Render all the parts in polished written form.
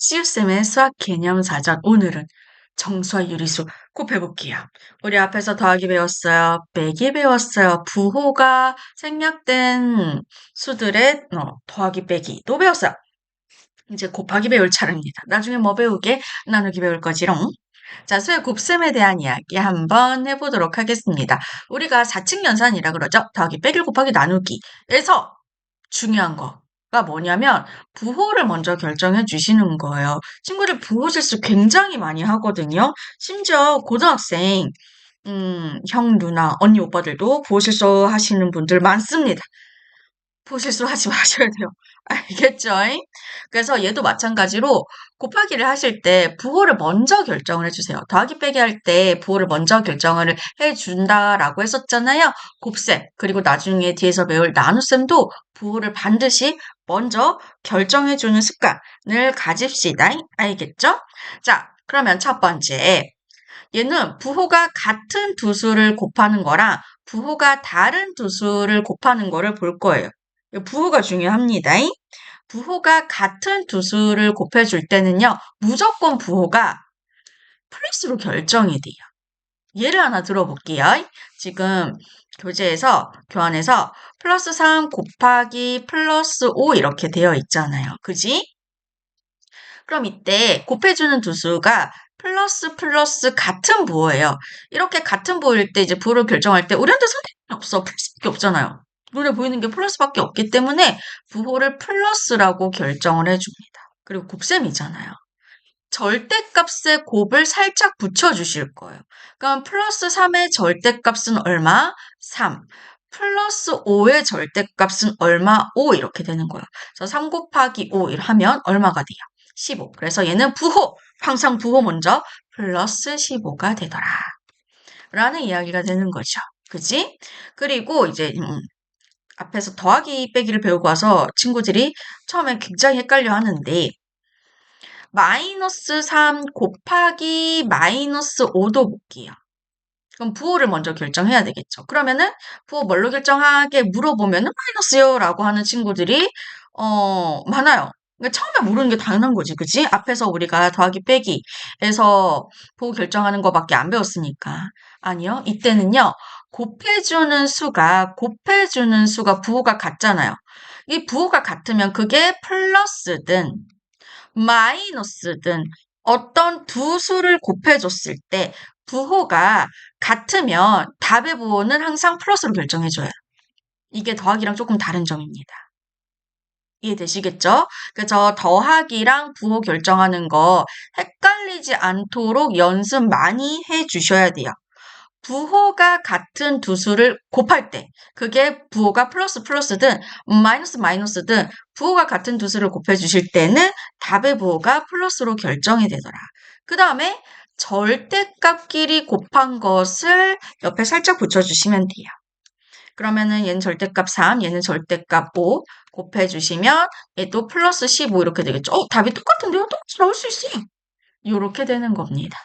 시우쌤의 수학 개념 사전 오늘은 정수와 유리수 곱해볼게요. 우리 앞에서 더하기 배웠어요. 빼기 배웠어요. 부호가 생략된 수들의 더하기 빼기도 배웠어요. 이제 곱하기 배울 차례입니다. 나중에 뭐 배우게? 나누기 배울 거지롱. 자, 수의 곱셈에 대한 이야기 한번 해보도록 하겠습니다. 우리가 4층 연산이라 그러죠. 더하기 빼기 곱하기 나누기에서 중요한 거가 뭐냐면 부호를 먼저 결정해 주시는 거예요. 친구들 부호 실수 굉장히 많이 하거든요. 심지어 고등학생 형, 누나, 언니, 오빠들도 부호 실수 하시는 분들 많습니다. 부호 실수 하지 마셔야 돼요. 알겠죠? 그래서 얘도 마찬가지로 곱하기를 하실 때 부호를 먼저 결정을 해주세요. 더하기 빼기 할 때 부호를 먼저 결정을 해준다라고 했었잖아요. 곱셈 그리고 나중에 뒤에서 배울 나눗셈도 부호를 반드시 먼저 결정해주는 습관을 가집시다. 알겠죠? 자, 그러면 첫 번째. 얘는 부호가 같은 두 수를 곱하는 거랑 부호가 다른 두 수를 곱하는 거를 볼 거예요. 부호가 중요합니다. 부호가 같은 두 수를 곱해줄 때는요, 무조건 부호가 플러스로 결정이 돼요. 예를 하나 들어볼게요. 지금 교환에서 플러스 3 곱하기 플러스 5 이렇게 되어 있잖아요. 그지? 그럼 이때 곱해주는 두 수가 플러스 같은 부호예요. 이렇게 같은 부호일 때 이제 부호를 결정할 때 우리한테 선택이 없어. 플러스밖에 없잖아요. 눈에 보이는 게 플러스밖에 없기 때문에 부호를 플러스라고 결정을 해줍니다. 그리고 곱셈이잖아요. 절대값의 곱을 살짝 붙여주실 거예요. 그럼 플러스 3의 절대값은 얼마? 3. 플러스 5의 절대값은 얼마? 5 이렇게 되는 거예요. 그래서 3 곱하기 5 하면 얼마가 돼요? 15. 그래서 얘는 부호, 항상 부호 먼저 플러스 15가 되더라. 라는 이야기가 되는 거죠. 그지? 그리고 이제 앞에서 더하기 빼기를 배우고 와서 친구들이 처음에 굉장히 헷갈려 하는데 마이너스 3 곱하기 마이너스 5도 볼게요. 그럼 부호를 먼저 결정해야 되겠죠. 그러면은 부호 뭘로 결정하게 물어보면은 마이너스요 라고 하는 친구들이 많아요. 그러니까 처음에 모르는 게 당연한 거지, 그치? 앞에서 우리가 더하기 빼기에서 부호 결정하는 거밖에 안 배웠으니까. 아니요. 이때는요. 곱해주는 수가 부호가 같잖아요. 이 부호가 같으면 그게 플러스든 마이너스든 어떤 두 수를 곱해줬을 때 부호가 같으면 답의 부호는 항상 플러스로 결정해줘요. 이게 더하기랑 조금 다른 점입니다. 이해되시겠죠? 그래서 더하기랑 부호 결정하는 거 헷갈리지 않도록 연습 많이 해주셔야 돼요. 부호가 같은 두 수를 곱할 때 그게 부호가 플러스든 마이너스든 부호가 같은 두 수를 곱해 주실 때는 답의 부호가 플러스로 결정이 되더라. 그 다음에 절대값끼리 곱한 것을 옆에 살짝 붙여주시면 돼요. 그러면은 얘는 절대값 3, 얘는 절대값 5 곱해 주시면 얘도 플러스 15 이렇게 되겠죠. 답이 똑같은데요? 똑같이 나올 수 있어요. 이렇게 되는 겁니다.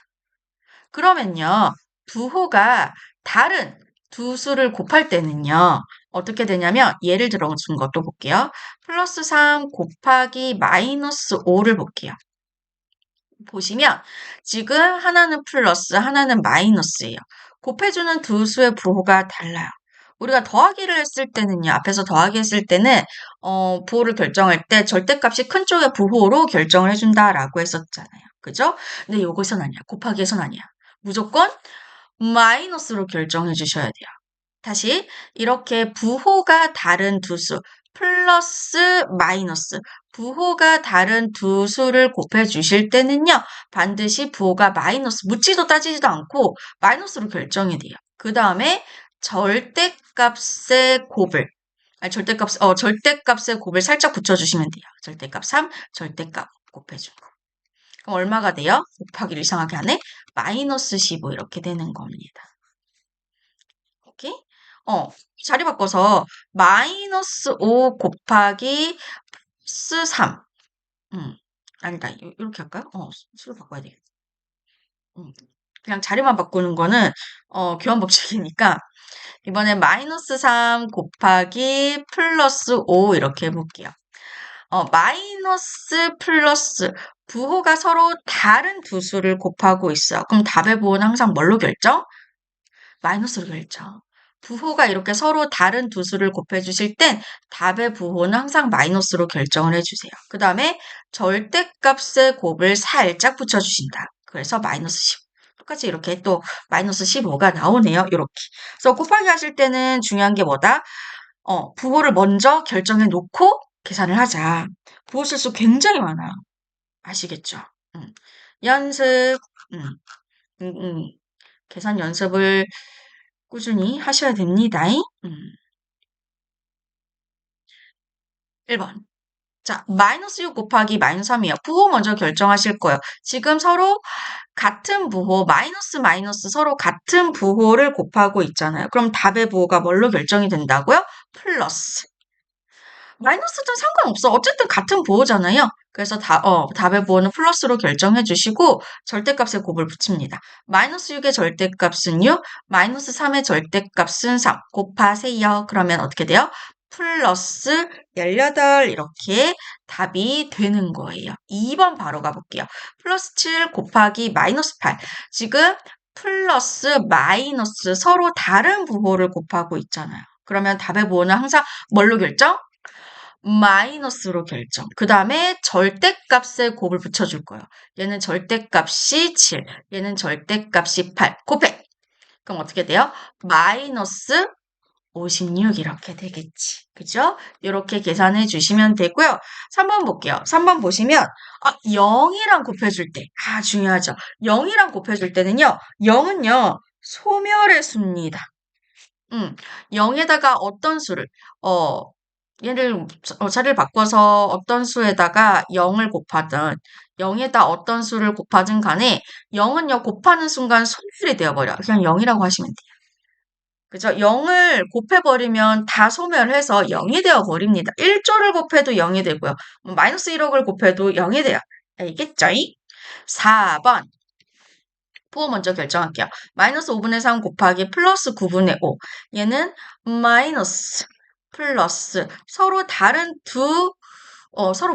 그러면요, 부호가 다른 두 수를 곱할 때는요, 어떻게 되냐면, 예를 들어 준 것도 볼게요. 플러스 3 곱하기 마이너스 5를 볼게요. 보시면, 지금 하나는 플러스, 하나는 마이너스예요. 곱해주는 두 수의 부호가 달라요. 우리가 더하기를 했을 때는요, 앞에서 더하기 했을 때는, 부호를 결정할 때 절대값이 큰 쪽의 부호로 결정을 해준다라고 했었잖아요. 그죠? 근데 요것은 아니야. 곱하기에선 아니야. 무조건 마이너스로 결정해 주셔야 돼요. 다시 이렇게 부호가 다른 두 수, 플러스 마이너스, 부호가 다른 두 수를 곱해 주실 때는요. 반드시 부호가 마이너스, 묻지도 따지지도 않고 마이너스로 결정이 돼요. 그 다음에 절대값의 곱을 절대값의 곱을 살짝 붙여주시면 돼요. 절대값 3, 절대값 곱해준 거. 그럼 얼마가 돼요? 곱하기를 이상하게 하네? 마이너스 15 이렇게 되는 겁니다. 오케이? 자리 바꿔서 마이너스 5 곱하기 플러스 3. 아니다. 이렇게 할까요? 수로 바꿔야 되겠다. 그냥 자리만 바꾸는 거는 교환 법칙이니까 이번에 마이너스 3 곱하기 플러스 5 이렇게 해볼게요. 마이너스 플러스 부호가 서로 다른 두 수를 곱하고 있어요. 그럼 답의 부호는 항상 뭘로 결정? 마이너스로 결정. 부호가 이렇게 서로 다른 두 수를 곱해주실 땐 답의 부호는 항상 마이너스로 결정을 해주세요. 그 다음에 절대값의 곱을 살짝 붙여주신다. 그래서 마이너스 15. 똑같이 이렇게 또 마이너스 15가 나오네요. 이렇게. 그래서 곱하기 하실 때는 중요한 게 뭐다? 부호를 먼저 결정해 놓고 계산을 하자. 부호 실수 굉장히 많아요. 아시겠죠? 음. 연습. 음, 음, 음. 계산 연습을 꾸준히 하셔야 됩니다. 1번. 자, 마이너스 6 곱하기 마이너스 3이에요. 부호 먼저 결정하실 거예요. 지금 서로 같은 부호, 마이너스 마이너스 서로 같은 부호를 곱하고 있잖아요. 그럼 답의 부호가 뭘로 결정이 된다고요? 플러스. 마이너스든 상관없어. 어쨌든 같은 부호잖아요. 그래서 답의 부호는 플러스로 결정해 주시고 절대값의 곱을 붙입니다. 마이너스 6의 절대값은 6, 마이너스 3의 절대값은 3 곱하세요. 그러면 어떻게 돼요? 플러스 18 이렇게 답이 되는 거예요. 2번 바로 가볼게요. 플러스 7 곱하기 마이너스 8. 지금 플러스 마이너스 서로 다른 부호를 곱하고 있잖아요. 그러면 답의 부호는 항상 뭘로 결정? 마이너스로 결정. 그 다음에 절대값에 곱을 붙여줄 거예요. 얘는 절대값이 7, 얘는 절대값이 8. 곱해. 그럼 어떻게 돼요? 마이너스 56 이렇게 되겠지. 그죠? 이렇게 계산해 주시면 되고요. 3번 볼게요. 3번 보시면 0이랑 곱해줄 때 중요하죠. 0이랑 곱해줄 때는요. 0은요. 소멸의 수입니다. 0에다가 어떤 수를 어 얘를 자리를 바꿔서 어떤 수에다가 0을 곱하든 0에다 어떤 수를 곱하든 간에 0은요 곱하는 순간 소멸이 되어버려. 그냥 0이라고 하시면 돼요. 그죠? 0을 곱해버리면 다 소멸해서 0이 되어버립니다. 1조를 곱해도 0이 되고요. 마이너스 1억을 곱해도 0이 돼요. 알겠죠? 4번 부호 먼저 결정할게요. 마이너스 5분의 3 곱하기 플러스 9분의 5. 얘는 마이너스 플러스 서로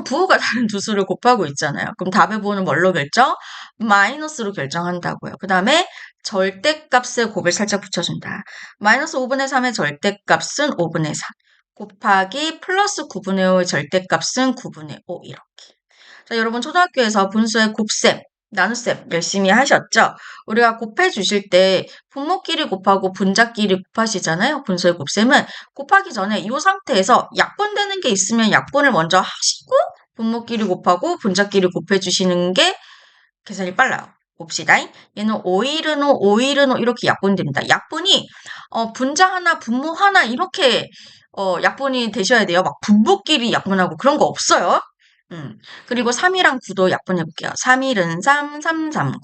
부호가 다른 두 수를 곱하고 있잖아요. 그럼 답의 부호는 뭘로 결정? 마이너스로 결정한다고요. 그 다음에 절대값의 곱을 살짝 붙여준다. 마이너스 5분의 3의 절대값은 5분의 3 곱하기 플러스 9분의 5의 절대값은 9분의 5 이렇게. 자, 여러분 초등학교에서 분수의 곱셈, 나눗셈 열심히 하셨죠? 우리가 곱해 주실 때 분모끼리 곱하고 분자끼리 곱하시잖아요. 분수의 곱셈은 곱하기 전에 이 상태에서 약분되는 게 있으면 약분을 먼저 하시고 분모끼리 곱하고 분자끼리 곱해 주시는 게 계산이 빨라요. 봅시다. 얘는 5일은 5, 5일은 5 이렇게 약분됩니다. 약분이 분자 하나, 분모 하나 이렇게 약분이 되셔야 돼요. 막 분모끼리 약분하고 그런 거 없어요. 그리고 3이랑 9도 약분해볼게요. 3일은 3, 3, 3, 9.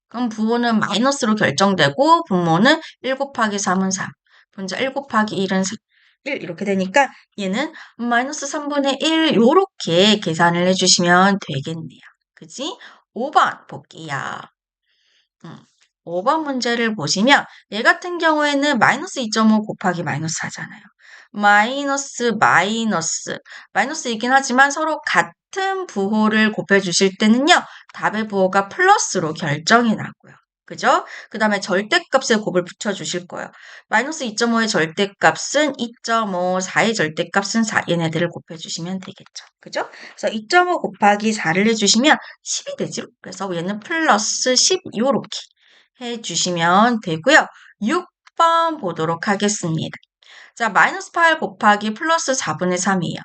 그럼 부호는 마이너스로 결정되고 분모는 1 곱하기 3은 3. 분자 1 곱하기 1은 3. 1 이렇게 되니까 얘는 마이너스 3분의 1 요렇게 계산을 해주시면 되겠네요. 그지? 5번 볼게요. 5번 문제를 보시면 얘 같은 경우에는 마이너스 2.5 곱하기 마이너스 4잖아요. 마이너스이긴 하지만 서로 같은 부호를 곱해 주실 때는요. 답의 부호가 플러스로 결정이 나고요. 그죠? 그 다음에 절대값에 곱을 붙여주실 거예요. 마이너스 2.5의 절대값은 2.5, 4의 절대값은 4. 얘네들을 곱해주시면 되겠죠. 그죠? 그래서 2.5 곱하기 4를 해주시면 10이 되죠. 그래서 얘는 플러스 10 요렇게 해주시면 되고요. 6번 보도록 하겠습니다. 자, 마이너스 8 곱하기 플러스 4분의 3이에요.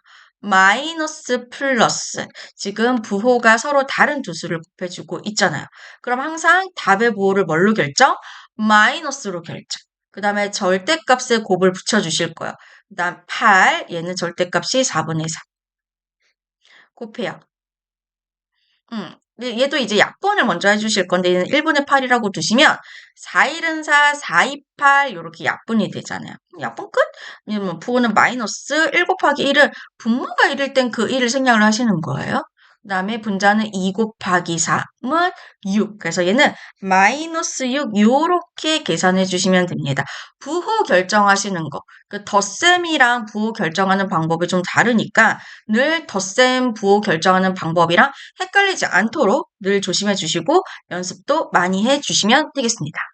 마이너스 플러스. 지금 부호가 서로 다른 두 수를 곱해주고 있잖아요. 그럼 항상 답의 부호를 뭘로 결정? 마이너스로 결정. 그 다음에 절대값에 곱을 붙여주실 거예요. 그 다음 8, 얘는 절대값이 4분의 3. 곱해요. 얘도 이제 약분을 먼저 해주실 건데 얘는 1분의 8이라고 두시면 4일은 4, 4, 2, 8 이렇게 약분이 되잖아요. 약분 끝? 부호는 마이너스 1 곱하기 1은 분모가 1일 땐 그 1을 생략을 하시는 거예요. 그다음에 분자는 2 곱하기 3은 6. 그래서 얘는 마이너스 6 요렇게 계산해 주시면 됩니다. 부호 결정하시는 거. 그 덧셈이랑 부호 결정하는 방법이 좀 다르니까 늘 덧셈 부호 결정하는 방법이랑 헷갈리지 않도록 늘 조심해 주시고 연습도 많이 해 주시면 되겠습니다.